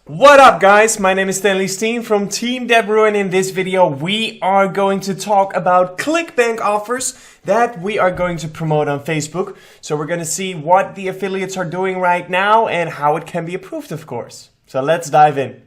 What up guys, my name is Stanley Steen from Team Deberoo, and in this video we are going to talk about Clickbank offers that we are going to promote on Facebook. So we're going to see what the affiliates are doing right now and how it can be approved, of course. So let's dive in.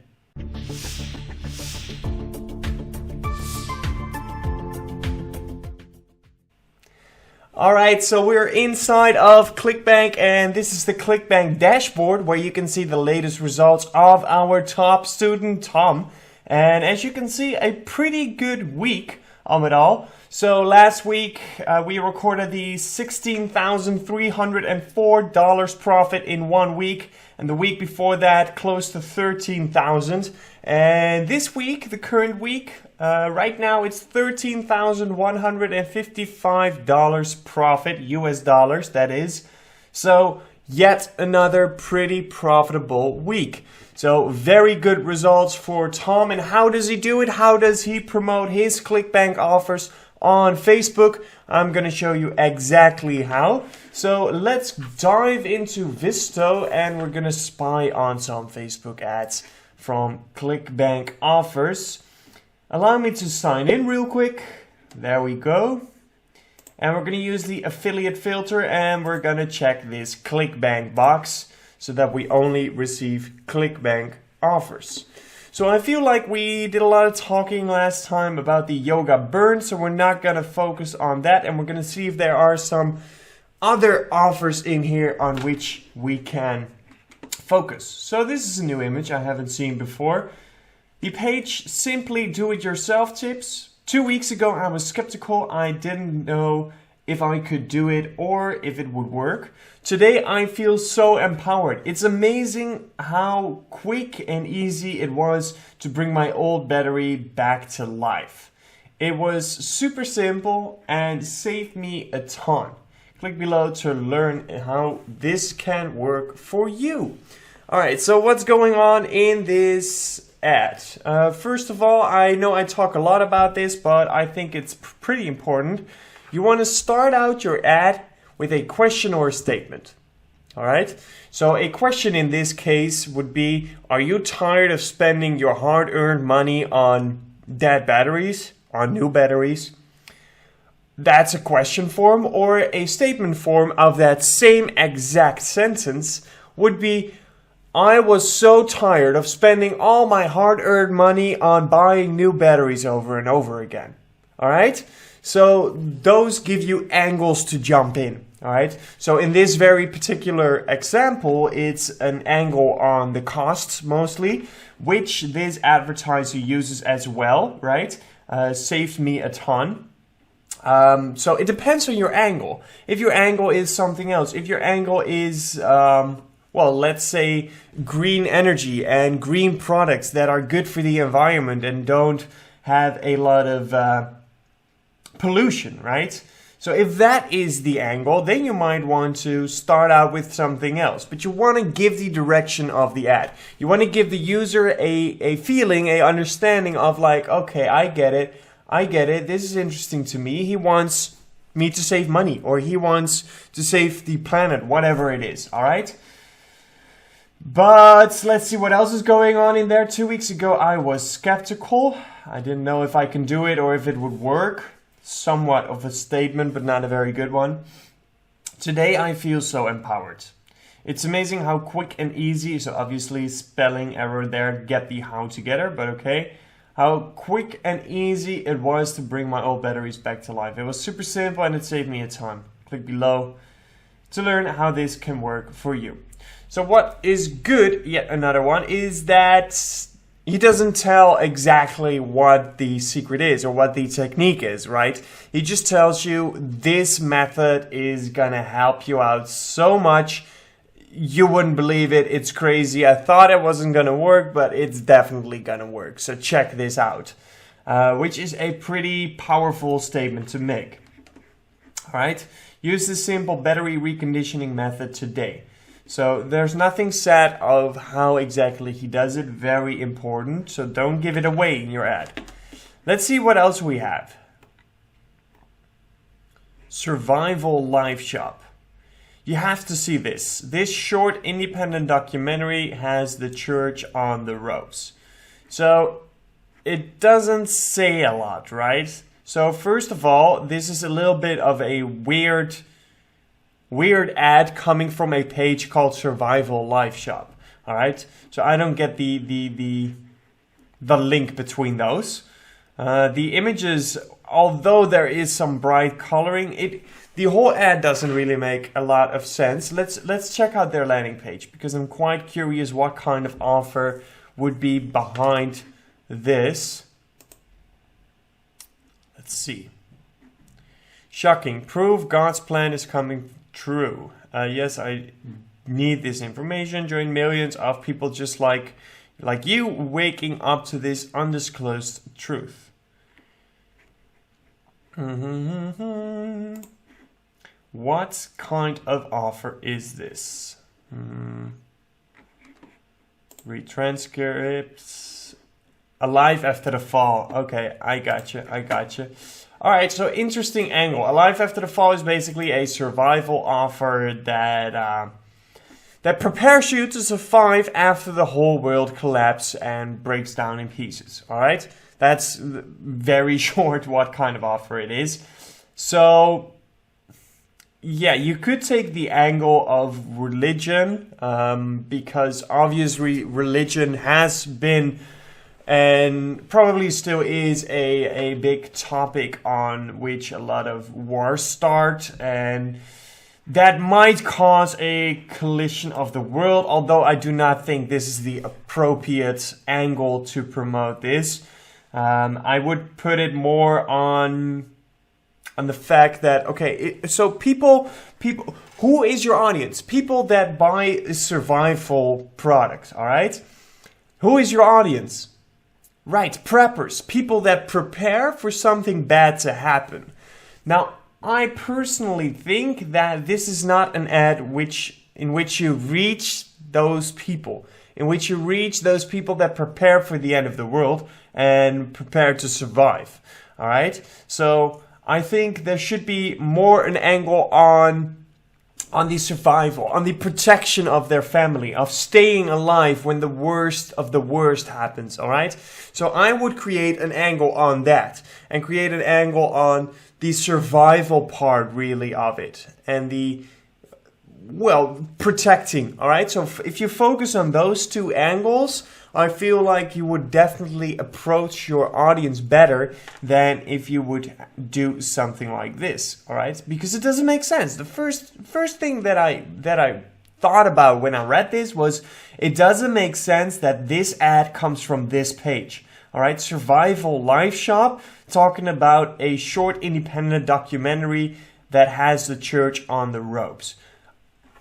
Alright, so we're inside of Clickbank, and this is the Clickbank Dashboard where you can see the latest results of our top student, Tom. And as you can see, a pretty good week of it all. So last week we recorded the $16,304 profit in 1 week, and the week before that close to $13,000. And this week, the current week, right now it's $13,155 profit, US dollars that is. So yet another pretty profitable week. So very good results for Tom. And how does he do it? How does he promote his Clickbank offers on Facebook? I'm going to show you exactly how. So let's dive into Visto, and we're going to spy on some Facebook ads from Clickbank offers. Allow me to sign in real quick. There we go. And we're going to use the affiliate filter, and we're going to check this Clickbank box so that we only receive Clickbank offers. So I feel like we did a lot of talking last time about the yoga burn, so we're not going to focus on that, and we're going to see if there are some other offers in here on which we can focus. So this is a new image I haven't seen before. The page Simply Do It Yourself Tips. 2 weeks ago I was skeptical. I didn't know if I could do it or if it would work. Today I feel so empowered. It's amazing how quick and easy it was to bring my old battery back to life. It was super simple and saved me a ton. Click below to learn how this can work for you. Alright, so what's going on in this ad? First of all, I know I talk a lot about this, but I think it's pretty important. You want to start out your ad with a question or a statement. Alright, so a question in this case would be, are you tired of spending your hard-earned money on dead batteries, on new batteries? That's a question form, or a statement form of that same exact sentence would be, I was so tired of spending all my hard-earned money on buying new batteries over and over again. Alright? So those give you angles to jump in. Alright? So in this very particular example, it's an angle on the costs mostly, which this advertiser uses as well, right? Saved me a ton. So it depends on your angle. If your angle is something else, if your angle is well, let's say green energy and green products that are good for the environment and don't have a lot of pollution, right? So if that is the angle, then you might want to start out with something else. But you want to give the direction of the ad. You want to give the user a feeling, a understanding of like, okay, I get it, this is interesting to me. He wants me to save money, or he wants to save the planet, whatever it is, all right? But let's see what else is going on in there. 2 weeks ago, I was skeptical. I didn't know if I can do it or if it would work. Somewhat of a statement, but not a very good one. Today, I feel so empowered. It's amazing how quick and easy, so obviously spelling error there, get the how together, but okay. How quick and easy it was to bring my old batteries back to life. It was super simple and it saved me a ton. Click below to learn how this can work for you. So what is good, yet another one, is that he doesn't tell exactly what the secret is or what the technique is, right? He just tells you this method is gonna help you out so much. You wouldn't believe it. It's crazy. I thought it wasn't gonna work, but it's definitely gonna work. So check this out, which is a pretty powerful statement to make. All right, use the simple battery reconditioning method today. So there's nothing said of how exactly he does it. Very important. So don't give it away in your ad. Let's see what else we have. Survival Live Shop. You have to see this. This short independent documentary has the church on the ropes. So it doesn't say a lot, right? So first of all, this is a little bit of a weird ad coming from a page called Survival Life Shop. All right, so I don't get the link between those. The images, although there is some bright coloring, the whole ad doesn't really make a lot of sense. Let's check out their landing page, because I'm quite curious what kind of offer would be behind this. Let's see. Shocking. Proof God's plan is coming true. Yes, I need this information. Join millions of people just like you waking up to this undisclosed truth. What kind of offer is this? Read transcripts. Alive after the fall. Okay, I gotcha. Alright, so interesting angle. Alive after the fall is basically a survival offer that prepares you to survive after the whole world collapses and breaks down in pieces. Alright? That's very short what kind of offer it is. So, yeah, you could take the angle of religion, because obviously religion has been and probably still is a big topic on which a lot of wars start, and that might cause a collision of the world, although I do not think this is the appropriate angle to promote this. I would put it more on the fact that, okay, so people, who is your audience? People that buy a survival product, all right? Who is your audience? Right, preppers, people that prepare for something bad to happen. Now, I personally think that this is not an ad in which you reach those people, that prepare for the end of the world and prepare to survive. All right, so I think there should be more an angle on the survival, on the protection of their family, of staying alive when the worst of the worst happens, all right? So I would create an angle on that, and create an angle on the survival part, really, of it, and the, well, protecting, all right? So if you focus on those two angles, I feel like you would definitely approach your audience better than if you would do something like this, all right? Because it doesn't make sense. The first thing that I thought about when I read this was, it doesn't make sense that this ad comes from this page, all right? Survival Life Shop, talking about a short independent documentary that has the church on the ropes.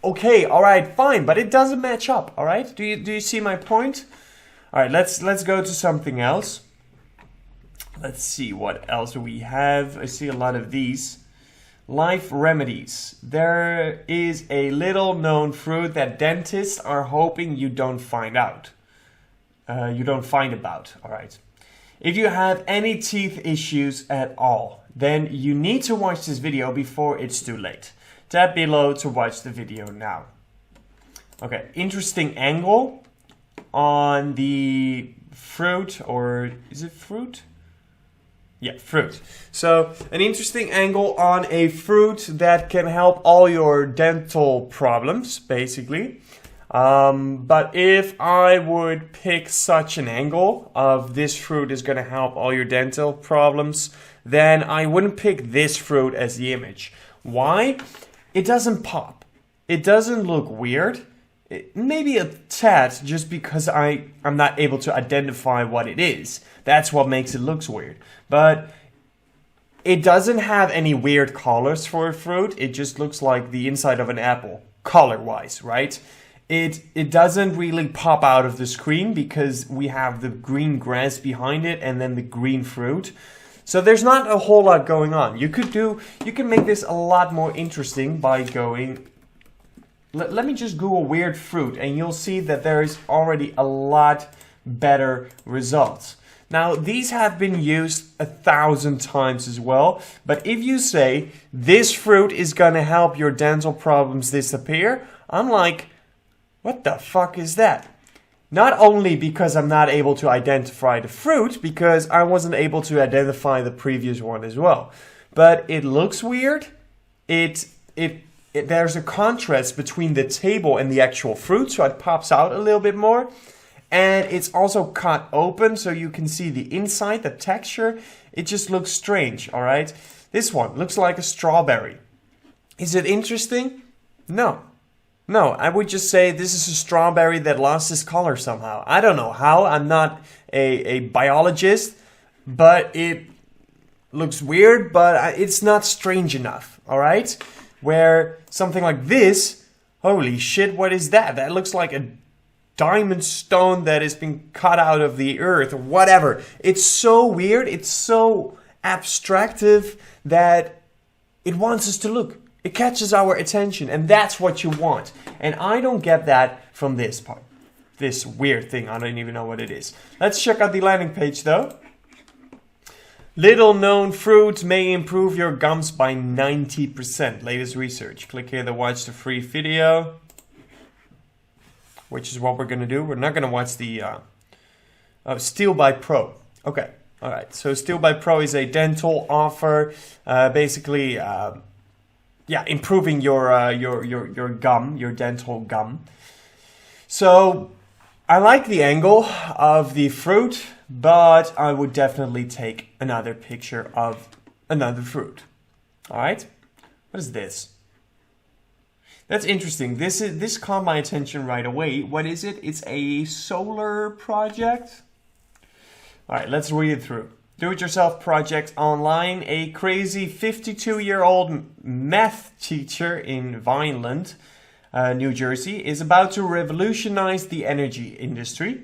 Okay, all right, fine, but it doesn't match up, all right? Do you see my point? All right, let's go to something else. Let's see what else we have. I see a lot of these. Life remedies. There is a little known fruit that dentists are hoping you don't find out. All right. If you have any teeth issues at all, then you need to watch this video before it's too late. Tap below to watch the video now. Okay, interesting angle on the fruit, or is it fruit? Yeah, fruit. So an interesting angle on a fruit that can help all your dental problems, basically. But if I would pick such an angle of this fruit is going to help all your dental problems, then I wouldn't pick this fruit as the image. Why? It doesn't pop. It doesn't look weird. Maybe a tad, just because I'm not able to identify what it is. That's what makes it look weird. But it doesn't have any weird colors for a fruit. It just looks like the inside of an apple, color-wise, right? It doesn't really pop out of the screen because we have the green grass behind it and then the green fruit. So there's not a whole lot going on. You can make this a lot more interesting by going... Let me just Google weird fruit, and you'll see that there is already a lot better results. Now, these have been used 1,000 times as well, but if you say this fruit is gonna help your dental problems disappear, I'm like, what the fuck is that? Not only because I'm not able to identify the fruit, because I wasn't able to identify the previous one as well, but it looks weird. There's a contrast between the table and the actual fruit, so it pops out a little bit more. And it's also cut open, so you can see the inside, the texture. It just looks strange, all right? This one looks like a strawberry. Is it interesting? No. No, I would just say this is a strawberry that lost its color somehow. I don't know how. I'm not a biologist, but it looks weird, but it's not strange enough, all right? Where something like this, holy shit, what is that? That looks like a diamond stone that has been cut out of the earth or whatever. It's so weird. It's so abstractive that it wants us to look. It catches our attention, and that's what you want. And I don't get that from this part. This weird thing. I don't even know what it is. Let's check out the landing page though. Little known fruits may improve your gums by 90%. Latest research. Click here to watch the free video, which is what we're going to do. We're not going to watch the Steel by Pro. Okay. All right. So Steel by Pro is a dental offer, basically, improving your gum, your dental gum. So I like the angle of the fruit, but I would definitely take another picture of another fruit. All right. What is this? That's interesting. This caught my attention right away. What is it? It's a solar project. All right, let's read it through. Do-it-yourself project online. A crazy 52-year-old math teacher in Vineland, New Jersey, is about to revolutionize the energy industry.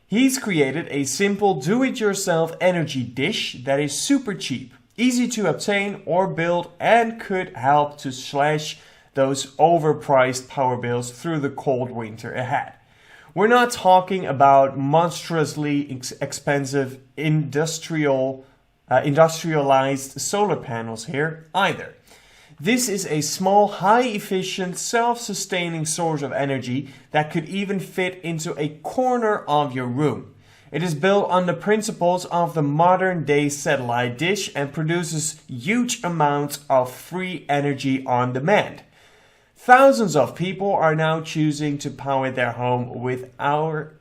He's created a simple do-it-yourself energy dish that is super cheap, easy to obtain or build, and could help to slash those overpriced power bills through the cold winter ahead. We're not talking about monstrously expensive industrialized solar panels here either. This is a small, high-efficient, self-sustaining source of energy that could even fit into a corner of your room. It is built on the principles of the modern-day satellite dish and produces huge amounts of free energy on demand. Thousands of people are now choosing to power their home with our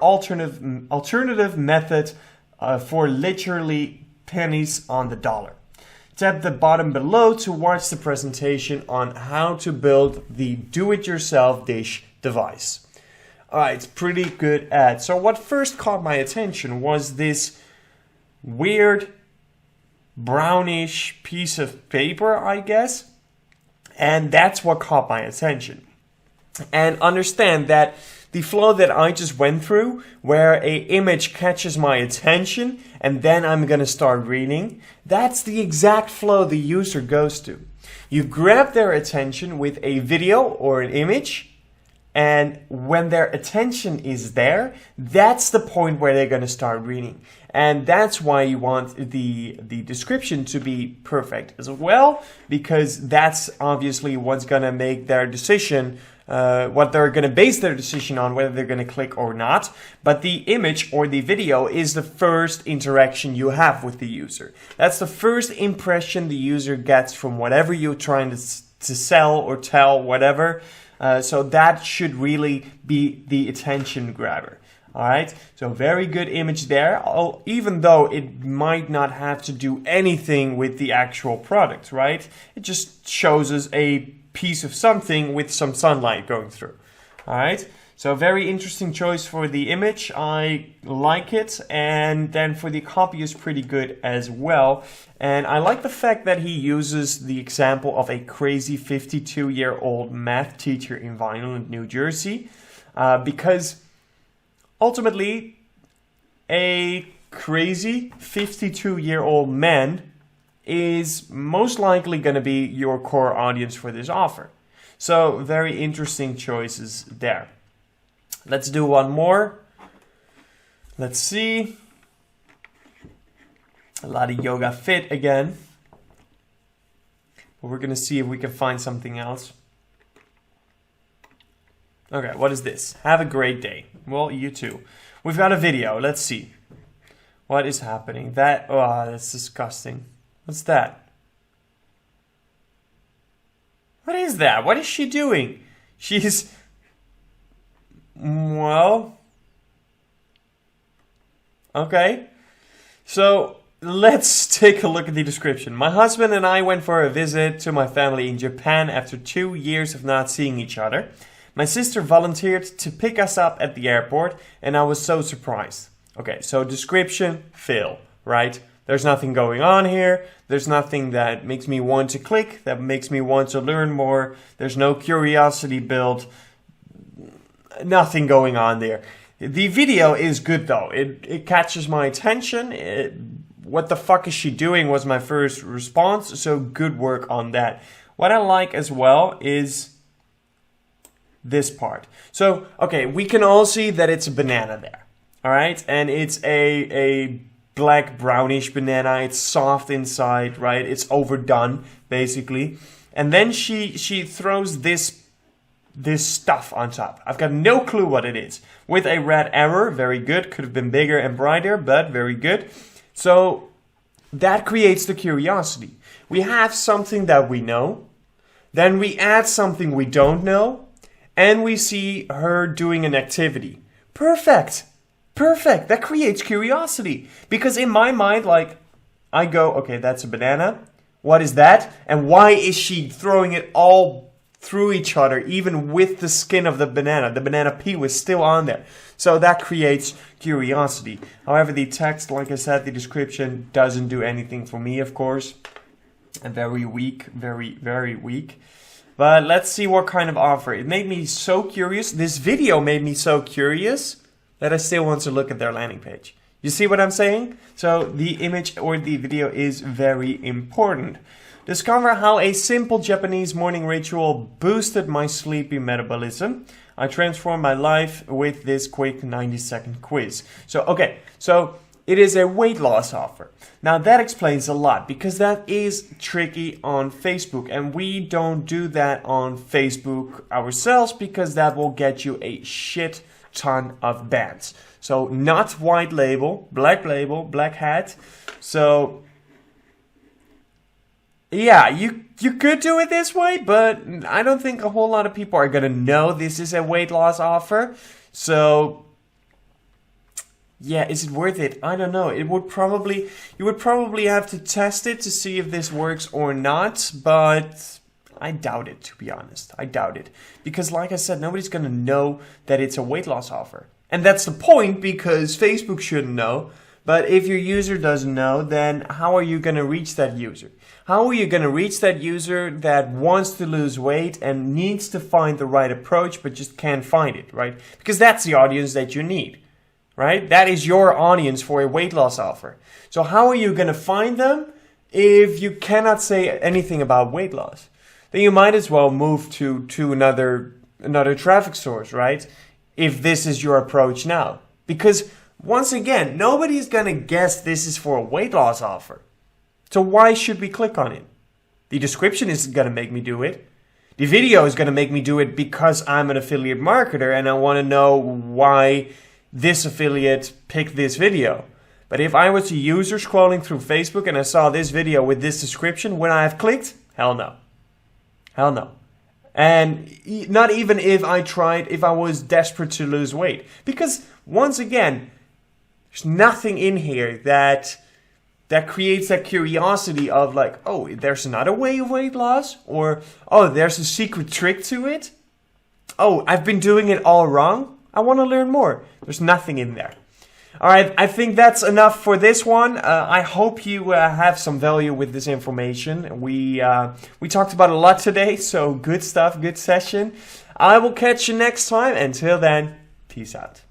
alternative method for literally pennies on the dollar. Tap the button below to watch the presentation on how to build the do-it-yourself dish device. Alright, pretty good ad. So what first caught my attention was this weird brownish piece of paper, I guess. And that's what caught my attention. And understand that the flow that I just went through, where a image catches my attention and then I'm going to start reading, that's the exact flow the user goes to. You grab their attention with a video or an image, and when their attention is there, that's the point where they're going to start reading. And that's why you want the description to be perfect as well, because that's obviously what's going to make their decision, what they're going to base their decision on, whether they're going to click or not. But the image or the video is the first interaction you have with the user. That's the first impression the user gets from whatever you're trying to sell or tell, whatever. So that should really be the attention grabber. All right, so very good image there, even though it might not have to do anything with the actual product, right? It just shows us a piece of something with some sunlight going through. All right, so very interesting choice for the image. I like it, and then for the copy is pretty good as well. And I like the fact that he uses the example of a crazy 52-year-old math teacher in Vineland, New Jersey, because ultimately, a crazy 52-year-old man is most likely going to be your core audience for this offer. So, very interesting choices there. Let's do one more. Let's see. A lot of yoga fit again. But we're going to see if we can find something else. Okay, what is this? Have a great day. Well, you too. We've got a video. Let's see. What is happening? That's disgusting. What's that? What is that? What is she doing? She's... Well... Okay. So, let's take a look at the description. My husband and I went for a visit to my family in Japan after 2 years of not seeing each other. My sister volunteered to pick us up at the airport, and I was so surprised. Okay, so description, fail, right? There's nothing going on here. There's nothing that makes me want to click, that makes me want to learn more. There's no curiosity built. Nothing going on there. The video is good though. It catches my attention. What the fuck is she doing was my first response. So good work on that. What I like as well is this part. So, okay, we can all see that it's a banana there. All right, and it's a black brownish banana. It's soft inside, right? It's overdone basically, and then she throws this stuff on top. I've got no clue what it is. With a red arrow, very good. Could have been bigger and brighter, but very good. So that creates the curiosity. We have something that we know, then we add something we don't know, and we see her doing an activity. Perfect. Perfect. That creates curiosity. Because in my mind, like, I go, okay, that's a banana. What is that? And why is she throwing it all through each other, even with the skin of the banana? The banana peel was still on there. So that creates curiosity. However, the text, like I said, the description doesn't do anything for me, of course. And very weak, very, very weak. But let's see what kind of offer. It made me so curious. This video made me so curious that I still want to look at their landing page. You see what I'm saying? So the image or the video is very important. Discover how a simple Japanese morning ritual boosted my sleepy metabolism. I transformed my life with this quick 90-second quiz. So, okay, so it is a weight loss offer. Now that explains a lot because that is tricky on Facebook, and we don't do that on Facebook ourselves because that will get you a shit ton of bans. So not white label, black hat. So yeah, you could do it this way, but I don't think a whole lot of people are gonna know this is a weight loss offer. So yeah, is it worth it? I don't know. You would probably have to test it to see if this works or not, but I doubt it, to be honest. I doubt it. Because like I said, nobody's going to know that it's a weight loss offer. And that's the point, because Facebook shouldn't know. But if your user doesn't know, then how are you going to reach that user? How are you going to reach that user that wants to lose weight and needs to find the right approach but just can't find it, right? Because that's the audience that you need, right? That is your audience for a weight loss offer. So how are you going to find them if you cannot say anything about weight loss? Then you might as well move to another traffic source, right? If this is your approach now. Because once again, nobody's going to guess this is for a weight loss offer. So why should we click on it? The description isn't going to make me do it. The video is going to make me do it because I'm an affiliate marketer and I want to know why this affiliate picked this video. But if I was a user scrolling through Facebook and I saw this video with this description, would I have clicked? Hell no. Hell no. And not even if I was desperate to lose weight. Because once again, there's nothing in here that creates that curiosity of like, oh, there's another way of weight loss? Or, oh, there's a secret trick to it? Oh, I've been doing it all wrong? I want to learn more. There's nothing in there. All right, I think that's enough for this one. I hope you have some value with this information. We talked about a lot today, so good stuff, good session. I will catch you next time. Until then, peace out.